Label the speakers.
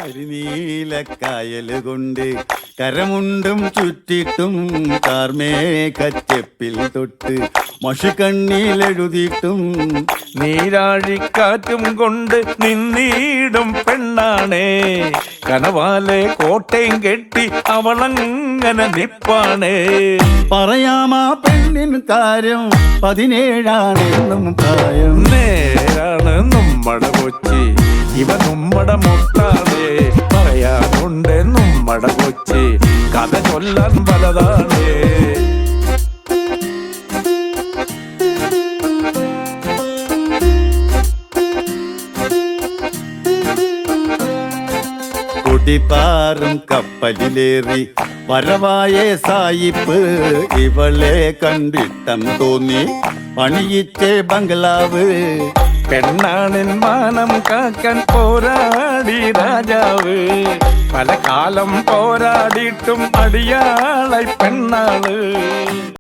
Speaker 1: കരിനീലക്കായല് കൊണ്ട് കരമുണ്ടും ചുറ്റിട്ടും കാർമേഘച്ചെപ്പിൽ തൊട്ട് മഷിക്കണ്ണിലെഴുതിയിട്ടും
Speaker 2: നീരാഴിക്കാറ്റും കൊണ്ട് നിന്നീടും പെണ്ണാണേ കനവാലെ കോട്ടയും കെട്ടി അവളങ്ങനെ നിപ്പാണേ.
Speaker 1: പറയാമാ പെണ്ണിൻ കാര്യം 17 പ്രായം.
Speaker 2: നേരാണ് നമ്മടെ കൊച്ചി, ഇവ നമ്മടെ മുട്ടാണേ. പറയാനുണ്ട് നമ്മടെ കൊച്ചി, കഥ ചൊല്ലാൻ പലതാണേ.
Speaker 1: കുടിപ്പാറും കപ്പലിലേറി വരവായ സായിപ്പ് ഇവളെ കണ്ടിട്ടം തോന്നി പണിയിച്ചേ ബംഗ്ലാവ്.
Speaker 2: പെണ്ണാണിൻ മാനം കാക്കാൻ പോരാടി രാജാവ്, പല കാലം പോരാടിയിട്ടും അടിയാളായി പെണ്ണാള്.